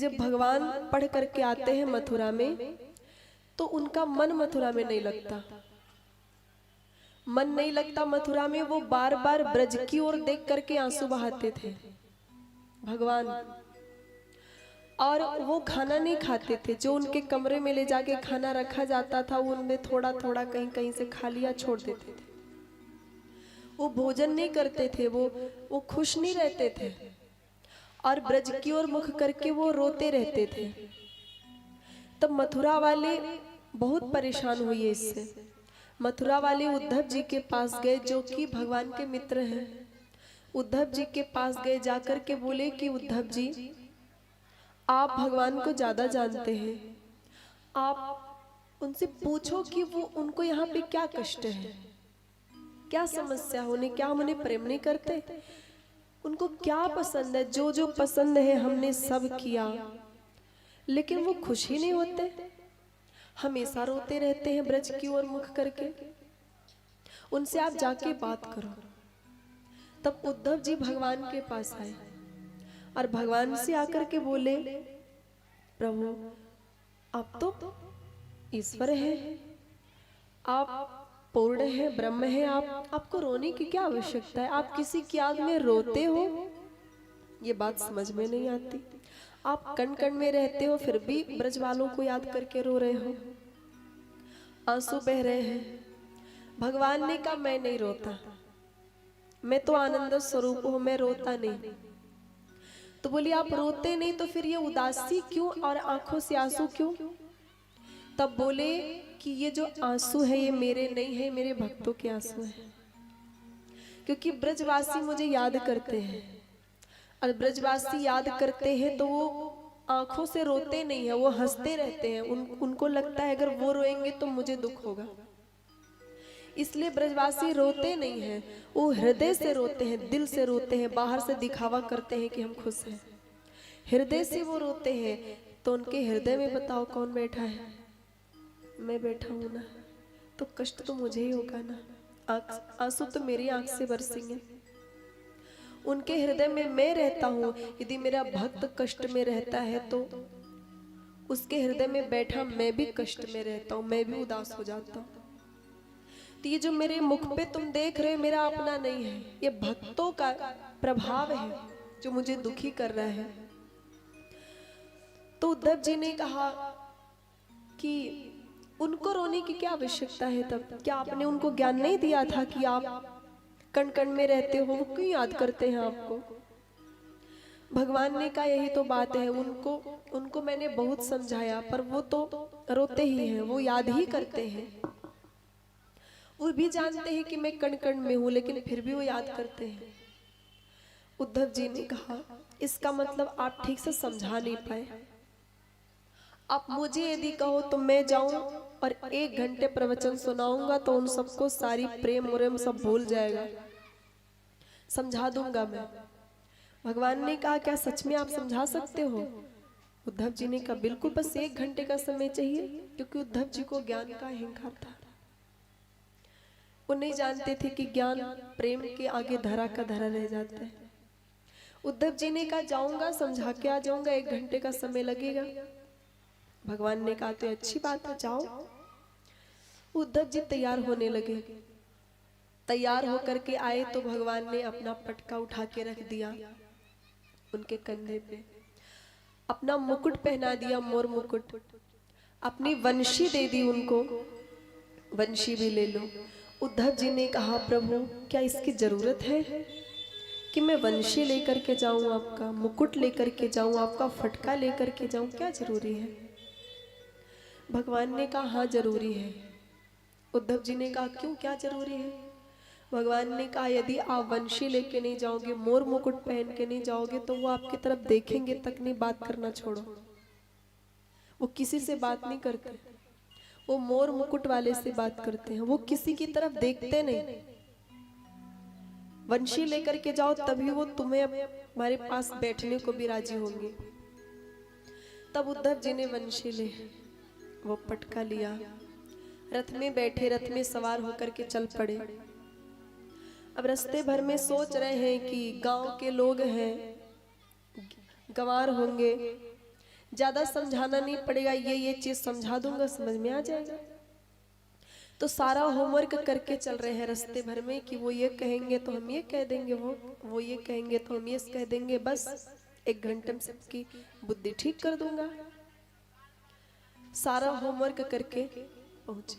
जब भगवान पढ़ करके आते हैं मथुरा में तो उनका मन मथुरा में नहीं लगता। मन नहीं लगता मथुरा में। वो बार बार ब्रज की ओर देख करके आंसू बहाते थे भगवान। और वो खाना नहीं खाते थे। जो उनके कमरे में ले जाके खाना रखा जाता था उनमें थोड़ा थोड़ा कहीं कहीं से खा लिया, छोड़ देते थे। वो भोजन नहीं करते थे। वो खुश नहीं रहते थे और ब्रज की ओर मुख करके वो रोते रहते थे। तब मथुरा वाले बहुत परेशान हुए इससे। मथुरा वाले उद्धव जी के पास गए, जो कि भगवान के मित्र हैं। उद्धव जी के पास गए, जाकर के बोले कि उद्धव जी, आप भगवान को ज्यादा जानते हैं, आप उनसे पूछो कि वो उनको यहाँ पे क्या कष्ट है, क्या समस्या होने, क्या हम उन्हें प्रेम नहीं करते, उनको क्या पसंद है। जो जो पसंद है हमने सब किया, लेकिन वो खुश ही नहीं होते, हमेशा रोते रहते हैं ब्रज की ओर मुख करके। उनसे आप जाके बात करो। तब उद्धव जी भगवान के पास आए और भगवान से आकर के बोले, प्रभु आप तो ईश्वर हैं, आप पूर्ण है, ब्रह्म है, आपको रोने की क्या आवश्यकता है। आप किसी की याद में रोते हो, ये बात समझ में नहीं आती। आप कण कण में रहते हो फिर भी ब्रज वालों को याद करके रो रहे हो, आंसू बह रहे हैं। भगवान ने कहा मैं नहीं रोता, मैं तो आनंद स्वरूप हूं, मैं रोता नहीं। तो बोली आप रोते नहीं तो फिर ये उदासी क्यों और आंखों से आंसू क्यों। तब बोले कि ये जो आंसू है ये मेरे नहीं है, मेरे भक्तों के आंसू हैं। क्योंकि ब्रजवासी मुझे याद करते हैं और ब्रजवासी याद करते हैं तो वो आंखों से रोते नहीं है, वो हंसते रहते हैं। उनको लगता है अगर वो रोएंगे तो मुझे दुख होगा, इसलिए ब्रजवासी रोते नहीं हैं, वो हृदय से रोते हैं, दिल से रोते हैं। बाहर से दिखावा करते हैं कि हम खुश हैं, हृदय से वो रोते हैं। तो उनके हृदय में बताओ कौन बैठा है, मैं बैठा हूं ना, तो कष्ट तो मुझे ही होगा ना, आंसू तो मेरी आंख से बरसेंगे। उनके हृदय में मैं रहता हूं। यदि मेरा भक्त कष्ट में रहता है तो उसके हृदय में बैठा मैं भी कष्ट में रहता हूं, मैं भी उदास हो जाता हूं। तो ये जो मेरे मुख पे तुम देख रहे हो मेरा अपना नहीं है, ये भक्तों का प्रभाव है जो मुझे दुखी कर रहा है। तो उद्धव जी ने कहा कि उनको रोने की क्या आवश्यकता है। तब क्या आपने उनको ज्ञान नहीं दिया था कि आप कण कण में रहते हो, वो क्यों याद करते हैं आपको। भगवान ने कहा यही तो बात है, उनको मैंने बहुत समझाया पर वो तो रोते ही हैं, वो याद ही करते हैं। वो भी जानते हैं कि मैं कण कण में हूं, लेकिन फिर भी वो याद करते हैं। उद्धव जी ने कहा इसका मतलब आप ठीक से समझा नहीं पाए। आप मुझे यदि कहो तो मैं जाऊं और 1 घंटे प्रवचन सुनाऊंगा तो उन सबको सारी प्रेम उरेम सब भूल जाएगा, समझा दूंगा मैं। भगवान ने कहा क्या सच में आप समझा सकते हो। उद्धव जी ने कहा बिल्कुल, बस 1 घंटे का समय चाहिए। क्योंकि उद्धव जी को ज्ञान का अहंकार था, वो नहीं जानते थे कि ज्ञान प्रेम के आगे धरा का धरा रह जाता है। उद्धव जी ने कहा जाऊंगा, समझा के आ जाऊंगा, 1 घंटे का समय लगेगा। भगवान ने कहा तो अच्छी बात है, जाओ। उद्धव जी तैयार होने लगे। तैयार होकर के आए तो भगवान ने अपना पटका उठा के रख दिया उनके कंधे पे, अपना मुकुट पहना दिया, मोर मुकुट, अपनी वंशी दे दी उनको, वंशी भी ले लो। उद्धव जी ने कहा प्रभु क्या इसकी जरूरत है कि मैं वंशी लेकर के जाऊं, आपका मुकुट लेकर के जाऊं, आपका फटका लेकर के जाऊं, क्या जरूरी है। भगवान ने कहा हाँ जरूरी है। उद्धव जी ने कहा क्यों, क्या जरूरी है। भगवान ने कहा यदि आप वंशी लेके नहीं जाओगे, मोर मुकुट पहन के नहीं जाओगे तो वो आपकी तरफ देखेंगे तक नहीं, बात करना छोड़ो, वो किसी से बात नहीं करते, वो मोर मुकुट वाले से बात करते हैं, वो किसी की तरफ देखते नहीं। वंशी लेकर के जाओ तभी वो तुम्हें हमारे पास बैठने को भी राजी होंगे। तब उद्धव जी ने वंशी ले, वो पटका लिया, रथ में बैठे, रथ में सवार होकर के चल पड़े। अब रास्ते भर में सोच रहे हैं कि गांव के लोग हैं, गंवार होंगे, ज्यादा समझाना नहीं पड़ेगा, ये चीज समझा दूंगा, समझ में आ जाएगा। तो सारा होमवर्क करके चल रहे हैं रास्ते भर में कि वो ये कहेंगे तो हम ये कह देंगे, वो ये कहेंगे तो हम ये कह देंगे, बस 1 घंटे में सबकी बुद्धि ठीक कर दूंगा। सारा होमवर्क करके पहुंचे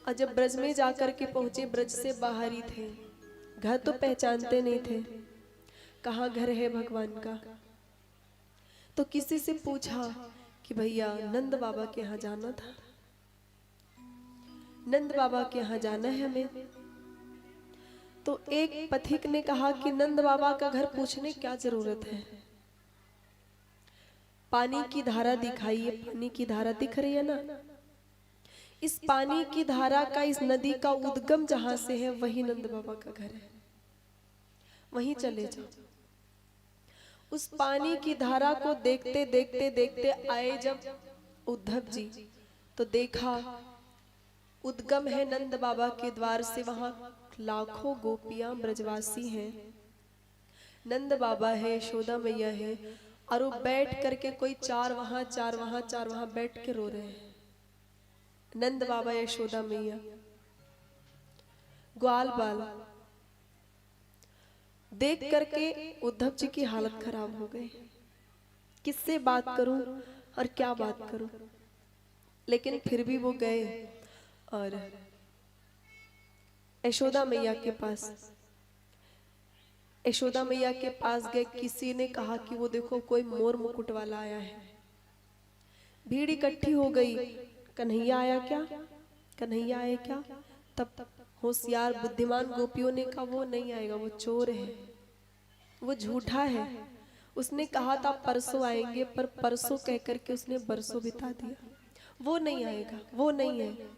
और जब ब्रज में जाकर के पहुंचे, ब्रज से बाहर ही थे, घर तो पहचानते नहीं थे, कहाँ घर है भगवान का। तो किसी से पूछा कि भैया नंद बाबा के यहाँ जाना था, नंद बाबा के यहाँ जाना है हमें। तो एक पथिक ने कहा कि नंद बाबा का घर पूछने क्या जरूरत है, पानी की धारा दिखाइए, पानी की धारा दिख रही है ना, इस पानी की धारा का, इस नदी का उद्गम जहां से है वही नंद बाबा का घर है, वहीं चले जाओ। उस पानी की धारा को देखते देखते देखते आए जब उद्धव जी, तो देखा उद्गम है नंद बाबा के द्वार से, वहां लाखों गोपियां ब्रजवासी हैं, नंद बाबा है, यशोदा मैया है, और वो बैठ करके कोई चार वहां चार वहां चार वहां बैठ के रो रहे हैं। नंद बाबा यशोदा मैया ग्वाल बाल देख करके उद्धव जी की हालत खराब हो गई, किससे बात करूं और क्या बात करूं। लेकिन फिर भी वो गए और यशोदा मैया के पास, यशोदा मैया के पास गए। किसी ने कहा कि वो देखो कोई मोर मुकुट वाला आया है। भीड़ इकट्ठी हो गई, कन्हैया आया क्या, कन्हैया आया क्या। तब होशियार बुद्धिमान गोपियों ने कहा वो नहीं आएगा, वो चोर है, वो झूठा है। उसने कहा था परसों आएंगे, पर परसों कह करके उसने बरसों बिता दिया, वो नहीं आएगा, वो नहीं है।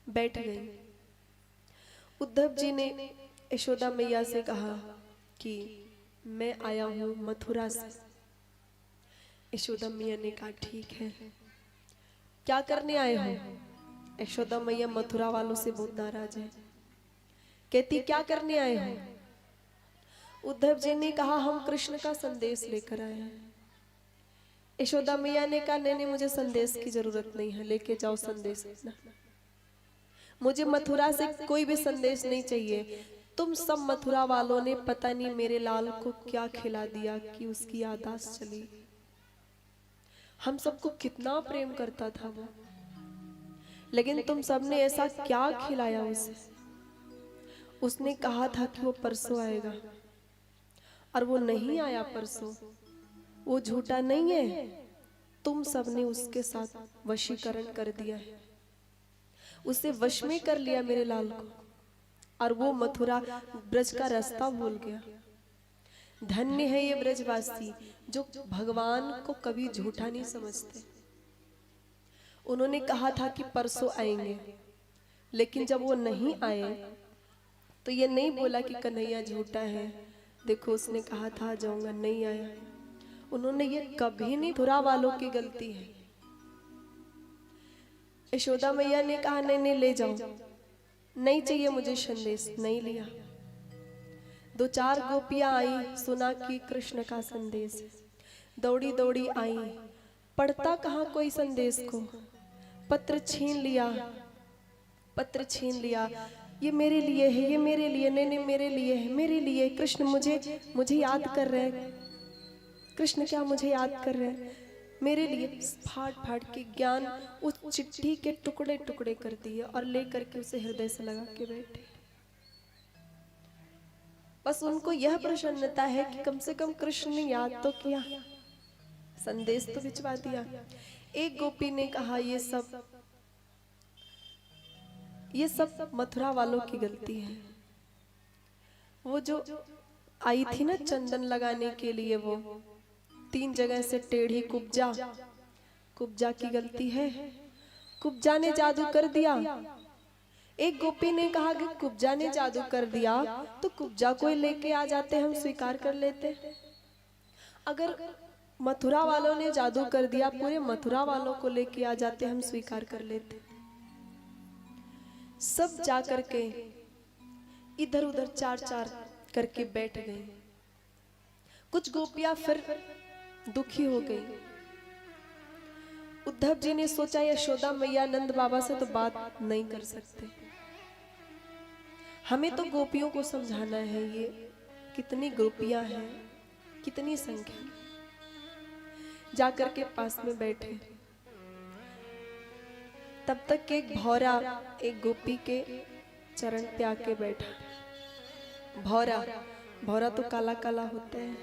बैठ गई। उद्धव जी ने यशोदा मैया से कहा कि मैं आया हूं मथुरा से। यशोदा मैया ने कहा ठीक है, क्या करने आए हो। यशोदा मैया मथुरा वालों से बहुत नाराज है, कहती क्या करने आए हो। उद्धव जी ने कहा हम कृष्ण का संदेश लेकर आए हैं। यशोदा मैया ने कहा नहीं, मुझे संदेश की जरूरत नहीं है, लेके जाओ संदेश, मुझे मथुरा से कोई भी संदेश नहीं चाहिए। तुम सब मथुरा वालों ने पता नहीं मेरे लाल को क्या खिला दिया कि उसकी याददाश्त चली। हम सबको कितना प्रेम करता था वो, लेकिन तुम सबने ऐसा क्या खिलाया उसे। उसने कहा था कि वो परसों आएगा और वो नहीं आया परसों। वो झूठा नहीं है, तुम सबने उसके साथ वशीकरण कर दिया है, उसे वश में कर लिया मेरे लाल को, और वो मथुरा ब्रज का रास्ता भूल गया। धन्य है ये ब्रजवासी जो भगवान को कभी झूठा नहीं समझते। उन्होंने कहा था कि परसों आएंगे, लेकिन जब वो नहीं आए तो ये नहीं बोला कि कन्हैया झूठा है, देखो उसने कहा था जाऊंगा, नहीं आया। उन्होंने ये कभी नहीं, मथुरा वालों की गलती है। यशोदा मैया ने कहा नहीं नहीं ले जाओ, नहीं चाहिए मुझे संदेश, नहीं लिया। 2-4 गोपियां आई, सुना कि कृष्ण का संदेश, दौड़ी दौड़ी आई। पढ़ता कहाँ कोई संदेश को, पत्र छीन लिया, पत्र छीन लिया। ये मेरे लिए है, ये मेरे लिए, नहीं नहीं मेरे लिए है, मेरे लिए। कृष्ण मुझे याद कर रहे हैं, कृष्ण क्या मुझे याद कर रहे हैं, मेरे लिए। फाड़ फाड़ के ज्ञान उस चिट्ठी के टुकड़े टुकड़े कर दिए और लेकर के उसे हृदय से लगा के बैठे। बस उनको यह प्रसन्नता है कि कम से कम कृष्ण ने याद तो किया, संदेश तो भिजवा दिया। एक गोपी ने कहा ये सब मथुरा वालों की गलती है। वो जो आई थी ना चंदन लगाने के लिए, वो 3 जगह से टेढ़ी कुब्जा की गलती है, कुब्जा ने जादू कर दिया। एक गोपी ने कहा कि कुब्जा ने जादू कर दिया तो कुब्जा को लेके आ जाते, हम स्वीकार कर लेते। अगर मथुरा वालों ने जादू कर दिया, पूरे मथुरा वालों को लेके आ जाते, हम स्वीकार कर लेते। सब जाकर के इधर उधर 4-4 करके बैठ गए। कुछ गोपियां फिर दुखी हो गई। उद्धव जी ने सोचा यशोदा मैया नंद बाबा से तो बात नहीं कर सकते, हमें तो गोपियों को समझाना है। ये कितनी गोपियां हैं, कितनी संख्या। जाकर के पास में बैठे, तब तक के एक भौरा एक गोपी के चरण पे आके बैठा। भौरा भौरा तो काला काला होता है।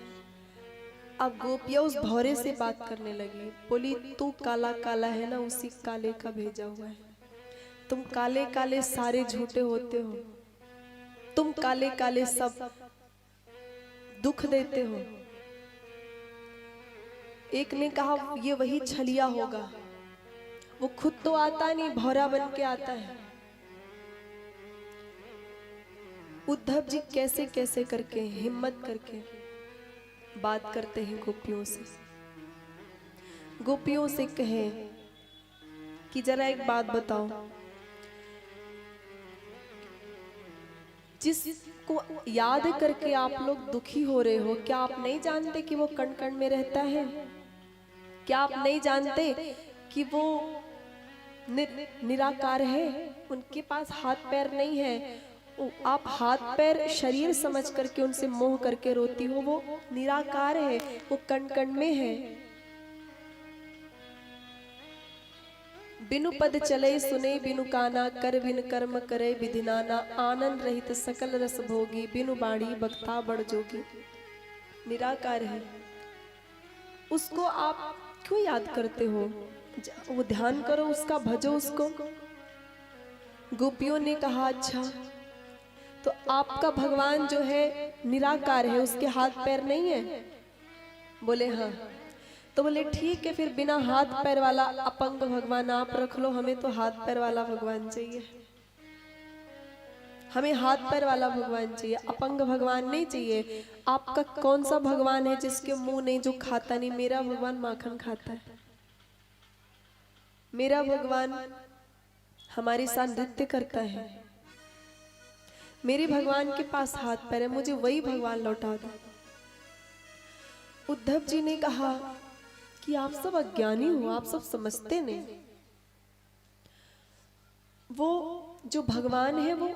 अब गोपियां उस भौरे से बात करने लगी, बोली तू काला काला है ना, उसी काले का भेजा हुआ है। तुम काले काले सारे झूठे होते हो, तुम काले काले सब दुख देते हो। एक ने कहा ये वही छलिया होगा, वो खुद तो आता नहीं, भौरा बन के आता है। उद्धव जी कैसे कैसे करके हिम्मत करके बात करते हैं गोपियों से। गोपियों से कहे कि जरा एक बात बताओ, जिसको याद करके आप लोग दुखी हो रहे हो, क्या आप नहीं जानते कि वो कण कण में रहता है? क्या आप नहीं जानते कि वो निराकार है, उनके पास हाथ पैर नहीं है? आप हाथ पैर शरीर समझ करके उनसे मोह करके रोती हो, वो निराकार है, वो कण कण में है। बिनु पद चले सुने बिनु काना, कर बिन कर्म करे विधि नाना, आनंद रहित सकल रस भोगी, बिनु बाणी बक्ता बड़ जोगी। निराकार है, उसको आप क्यों याद करते हो? वो ध्यान करो उसका, भजो उसको। गोपियों ने कहा अच्छा, तो आपका भगवान जो है निराकार है, उसके हाथ पैर नहीं है? बोले हाँ। तो बोले ठीक है, फिर बिना हाथ पैर वाला अपंग भगवान आप रख लो, हमें तो हाथ पैर वाला भगवान चाहिए। हमें हाथ पैर वाला भगवान चाहिए, अपंग भगवान नहीं चाहिए। आपका कौन सा भगवान है जिसके मुंह नहीं, जो खाता नहीं? मेरा भगवान माखन खाता है, मेरा भगवान हमारे साथ नृत्य करता है, मेरे भगवान के पास हाथ पैर है, मुझे वही भगवान लौटा दो। उद्धव जी ने कहा कि आप सब अज्ञानी हो, आप सब समझते नहीं। वो जो भगवान है वो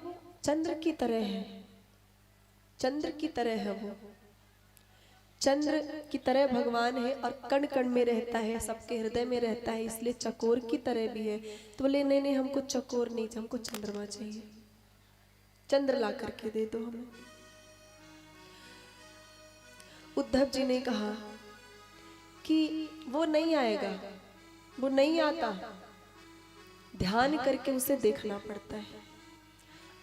चंद्र की तरह है, चंद्र की तरह है, वो चंद्र की तरह भगवान है और कण कण में रहता है, सबके हृदय में रहता है, इसलिए चकोर की तरह भी है। तो बोले नहीं नहीं, हमको चकोर नहीं, हमको चंद्रमा चाहिए, चंद्र ला करके दे दो हमें। उद्धव जी ने कहा कि वो नहीं आएगा, वो नहीं आता, ध्यान करके उसे देखना पड़ता है।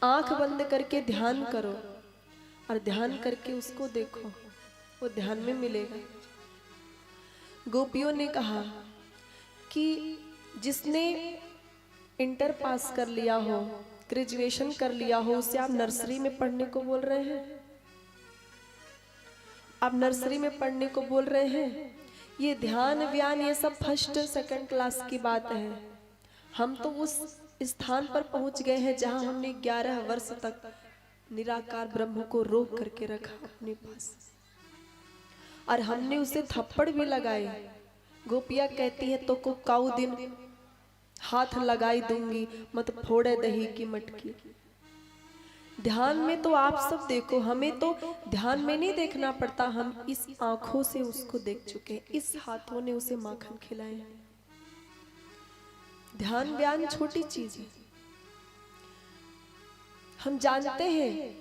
आंख बंद करके ध्यान करो और ध्यान करके उसको देखो, वो ध्यान में मिलेगा। गोपियों ने कहा कि जिसने इंटर पास कर लिया हो, ग्रेजुएशन कर लिया हो, उसे आप नर्सरी में पढ़ने को बोल रहे हैं? आप नर्सरी में पढ़ने को बोल रहे हैं? ये ध्यान व्यान ये सब फर्स्ट सेकंड क्लास की बात है। हम तो उस स्थान पर पहुंच गए हैं जहां हमने 11 वर्ष तक निराकार ब्रह्म को रोक करके रखा अपने पास, और हमने उसे थप्पड़ भी लगाए। गोपियां कहती है तो को काऊ दिन हाथ लगाई दूंगी, मत फोड़े दही की मटकी। ध्यान में तो आप सब देखो, हमें तो ध्यान में नहीं देखना पड़ता, हम इस आंखों से उसको देख चुके हैं, इस हाथों ने उसे माखन खिलाया। ध्यान व्यान छोटी चीज है, हम जानते हैं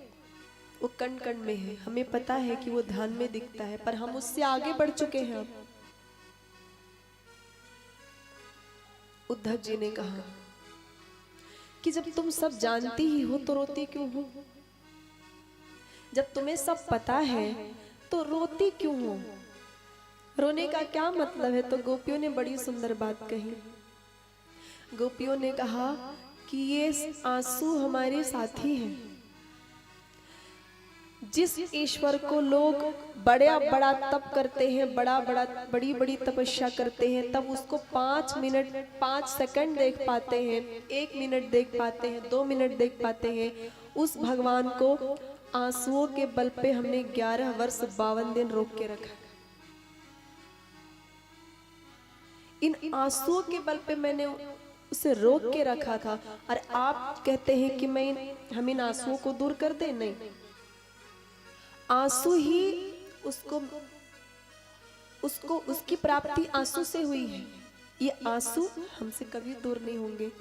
वो कण कण में है, हमें पता है कि वो ध्यान में दिखता है, पर हम उससे आगे बढ़ चुके हैं। अब उद्धव जी ने कहा कि जब तुम सब जानती ही हो तो रोती क्यों हो? जब तुम्हें सब पता है तो रोती क्यों हो? रोने का क्या मतलब है? तो गोपियों ने बड़ी सुंदर बात कही। गोपियों ने कहा कि ये आंसू हमारे साथी हैं। जिस ईश्वर को लोग बड़ा बड़ा तप करते हैं, बड़ी बड़ी तपस्या करते हैं, तब उसको 5 मिनट 5 सेकंड देख पाते हैं, 1 मिनट देख पाते हैं, 2 मिनट देख पाते हैं, उस भगवान को आंसुओं के बल पे हमने 11 वर्ष 52 दिन रोक के रखा। इन आंसुओं के बल पे मैंने उसे रोक के रखा था, और आप कहते हैं कि हम इन आंसुओं को दूर कर दें? नहीं, आंसू ही उसको उसको उसकी प्राप्ति आंसू से हुई है। ये आंसू हमसे कभी दूर नहीं होंगे।